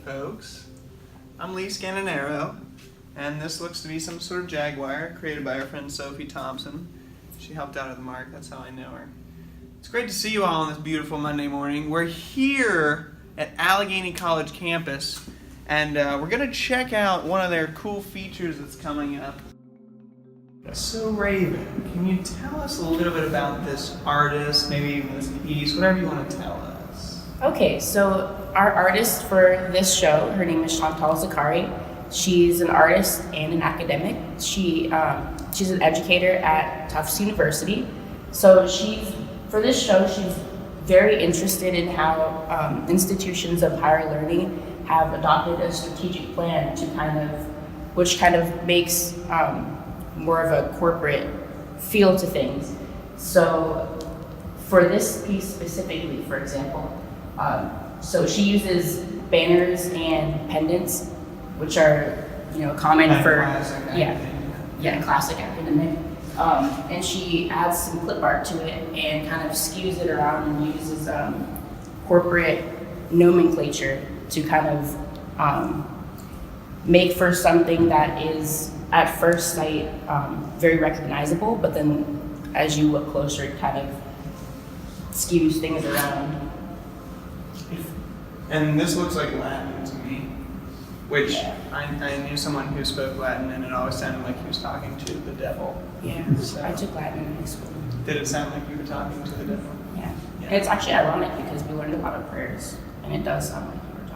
folks. I'm Lee Scananero, and this looks to be some sort of Jaguar created by our friend Sophie Thompson. She helped out at the Mark, that's how I know her. It's great to see you all on this beautiful Monday morning. We're here at Allegheny College campus, and we're going to check out one of their cool features that's coming up. So Raven, can you tell us a little bit about this artist, maybe even this piece, whatever you want to tell us? Okay, so our artist for this show, her name is Chantal Zakari. She's an artist and an academic. She's an educator at Tufts University. So for this show, she's very interested in how institutions of higher learning have adopted a strategic plan which kind of makes more of a corporate feel to things. So for this piece specifically, for example, so she uses banners and pendants, which are common for classic academic. And she adds some clip art to it and kind of skews it around and uses corporate nomenclature to kind of make for something that is at first sight very recognizable, but then as you look closer, it kind of skews things around. And this looks like Latin to me, which I knew someone who spoke Latin, and it always sounded like he was talking to the devil. Yeah, so I took Latin in high school. Did it sound like you were talking to the devil? Yeah. And it's actually ironic because we learned a lot of prayers, and it does sound like you were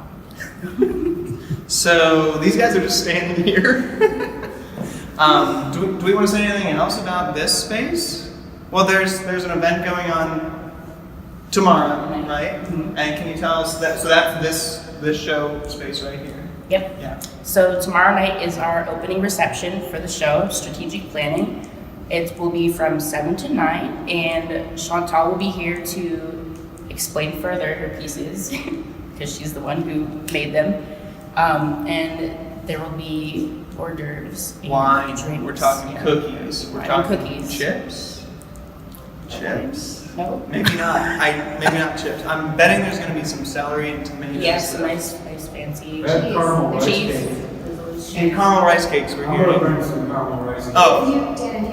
talking. So these guys are just standing here. Do we want to say anything else about this space? Well, there's an event going on tomorrow, right? Mm-hmm. And can you tell us that? So that's this show space right here. Yep. Yeah. So tomorrow night is our opening reception for the show, Strategic Planning. It will be from 7 to 9, and Chantal will be here to explain further her pieces because she's the one who made them. And there will be hors d'oeuvres, wine, drinks. We're talking cookies. We're talking cookies. Chips. No. Maybe not. Maybe not chips. I'm betting there's going to be some celery and tomatoes. Yes, nice fancy caramel rice cheese. cake. And caramel rice cakes. We're I'm here. going to bring some caramel rice cakes. Oh. You did.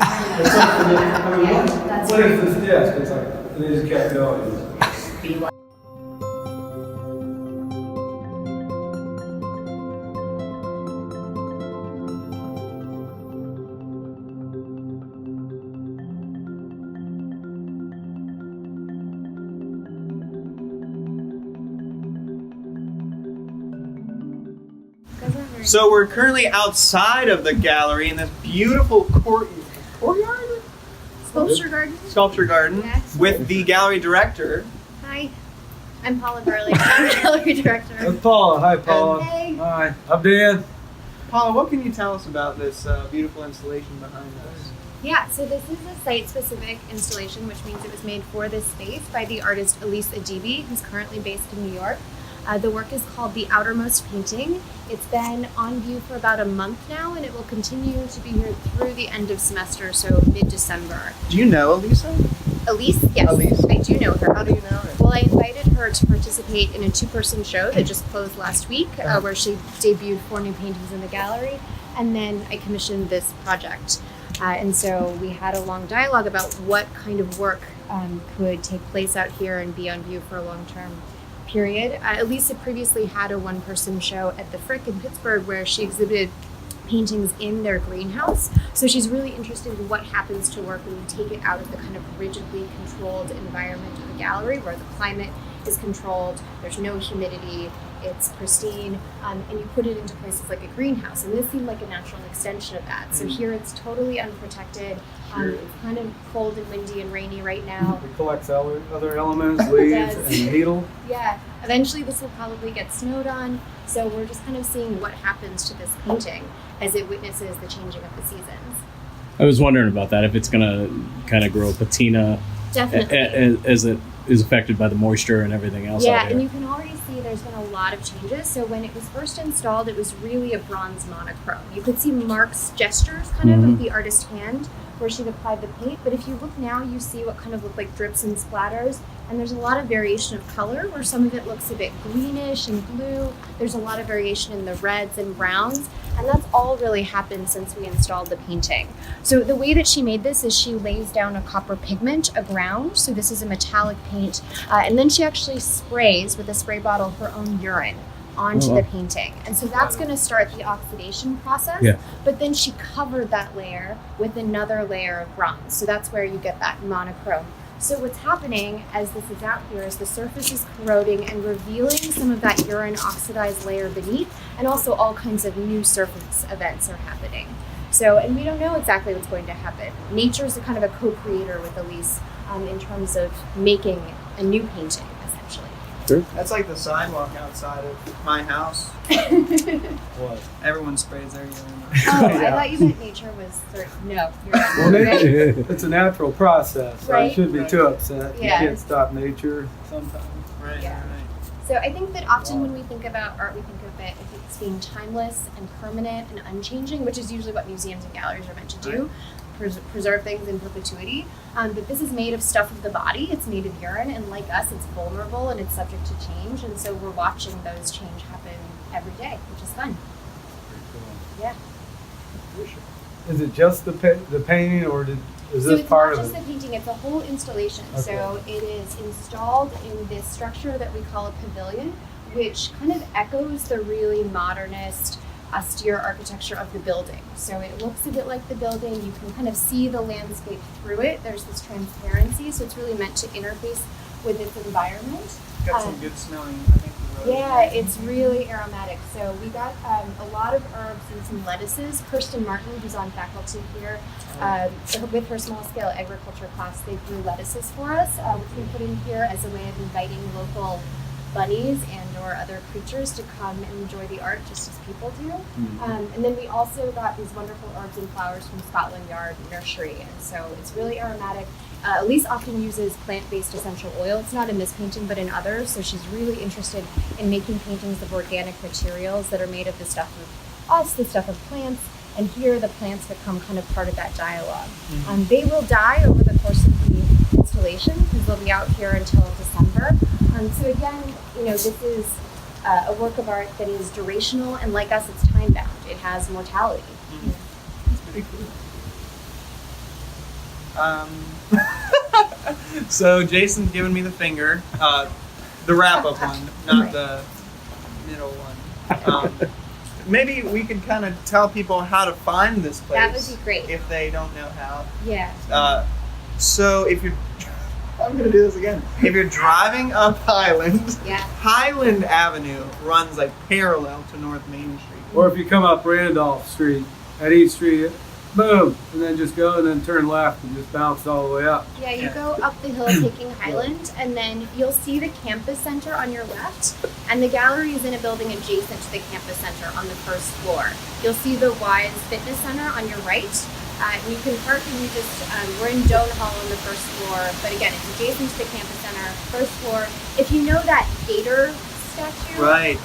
What is this desk? It's like, they just kept going. Be like- So we're currently outside of the gallery in this beautiful courtyard? Sculpture garden Yeah. with the gallery director. Hi, I'm Paula Burley. I'm the gallery director. That's Paula. Hi, Paula. Hey. Hi. I'm Dan. Paula, what can you tell us about this beautiful installation behind us? Yeah, so this is a site-specific installation, which means it was made for this space by the artist Elise Adibi, who's currently based in New York. The work is called The Outermost Painting. It's been on view for about a month now, and it will continue to be here through the end of semester, so mid-December. Do you know Elisa? Elise? Yes, Elise? I do know her. How do you know her? Well, I invited her to participate in a two-person show that just closed last week, where she debuted 4 new paintings in the gallery, and then I commissioned this project. And so we had a long dialogue about what kind of work could take place out here and be on view for a long-term period. Elisa previously had a one-person show at the Frick in Pittsburgh where she exhibited paintings in their greenhouse. So she's really interested in what happens to work when you take it out of the kind of rigidly controlled environment of a gallery where the climate is controlled, there's no humidity, it's pristine, and you put it into places like a greenhouse. And this seemed like a natural extension of that. So here it's totally unprotected. It's kind of cold and windy and rainy right now. It collects other elements, leaves, and needle. Yeah, eventually this will probably get snowed on. So we're just kind of seeing what happens to this painting as it witnesses the changing of the seasons. I was wondering about that, if it's going to kind of grow patina Definitely. as it is affected by the moisture and everything else Yeah, out here. and you can already see there's been a lot of changes. So when it was first installed, it was really a bronze monochrome. You could see Mark's gestures, kind of like the artist's hand, where she'd applied the paint. But if you look now, you see what kind of look like drips and splatters. And there's a lot of variation of color where some of it looks a bit greenish and blue. There's a lot of variation in the reds and browns. And that's all really happened since we installed the painting. So the way that she made this is she lays down a copper pigment, a ground. So this is a metallic paint. And then she actually sprays with a spray bottle her own urine onto the painting. And so that's going to start the oxidation process. Yeah. But then she covered that layer with another layer of bronze. So that's where you get that monochrome. So what's happening as this is out here is the surface is corroding and revealing some of that urine oxidized layer beneath, and also all kinds of new surface events are happening. So, and we don't know exactly what's going to happen. Nature is a kind of a co-creator with Elise in terms of making a new painting, essentially. That's like the sidewalk outside of my house. What? Everyone sprays their urine. Oh, I Yeah. thought you meant nature was no, you're right. Well, nature, it's a natural process, so Right. you shouldn't be too upset. Yeah. You can't stop nature sometimes. Right, Yeah. right. So I think that often when we think about art, we think of it as being timeless and permanent and unchanging, which is usually what museums and galleries are meant to do, preserve things in perpetuity. But this is made of stuff of the body. It's made of urine, and like us, it's vulnerable and it's subject to change. And so we're watching those change happen every day, which is fun. Yeah. Is it just the painting, or is So this it's part not of just it? the painting, it's a whole installation. Okay. So it is installed in this structure that we call a pavilion, which kind of echoes the really modernist, austere architecture of the building. So it looks a bit like the building. You can kind of see the landscape through it. There's this transparency, so it's really meant to interface with its environment. Got some good smelling, I think. Yeah, it's really aromatic. So we got a lot of herbs and some lettuces. Kirsten Martin, who's on faculty here, with her small scale agriculture class, they grew lettuces for us, which we put in here as a way of inviting local bunnies and or other creatures to come and enjoy the art just as people do. And then we also got these wonderful herbs and flowers from Scotland Yard Nursery. And so it's really aromatic. Elise often uses plant-based essential oil. It's not in this painting, but in others. So she's really interested in making paintings of organic materials that are made of the stuff of us, the stuff of plants. And here the plants become kind of part of that dialogue. They will die over the course of the installation because they'll be out here until December. So again, this is a work of art that is durational, and like us, it's time-bound. It has mortality. It's pretty cool. So Jason's giving me the finger. The wrap-up one, not the middle one. Maybe we could kind of tell people how to find this place. That would be great. If they don't know how. Yeah. So if you're, I'm gonna do this again. If you're driving up Highland, Yeah. Highland Avenue runs like parallel to North Main Street. Or if you come up Randolph Street, at East Street, boom, and then just go and then turn left and just bounce all the way up. Yeah, you go up the hill taking Highland, and then you'll see the campus center on your left, and the gallery is in a building adjacent to the campus center on the first floor. You'll see the Wise Fitness Center on your right. You can park and you just, we're in Doan Hall on the first floor, but again, it's adjacent to the campus center, first floor. If you know that gator statue, Right.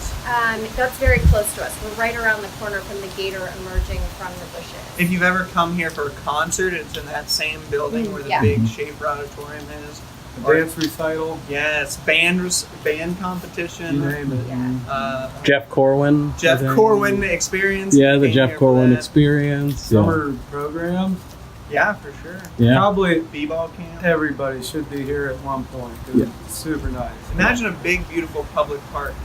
that's very close to us. We're right around the corner from the gator emerging from the bushes. If you've ever come here for a concert, it's in that same building where the Yeah. big Schaefer Auditorium is. A dance recital, Yes, band competition. you name it. Yeah. Jeff Corwin. I Jeff think. Corwin experience. Yeah, the Came Jeff here for Corwin that. experience. Summer programs. Yeah, for sure. Yeah. Probably B-ball camp. everybody should be here at one point. 'Cause it's super nice. Imagine a big, beautiful public park.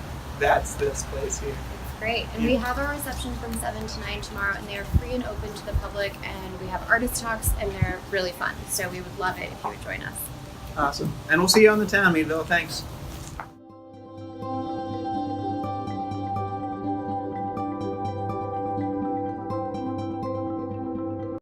That's this place here. Great. And we have our reception from 7 to 9 tomorrow, and they are free and open to the public, and we have artist talks, and they're really fun. So we would love it if you would join us. Awesome. And we'll see you on the town, Meadville. Thanks.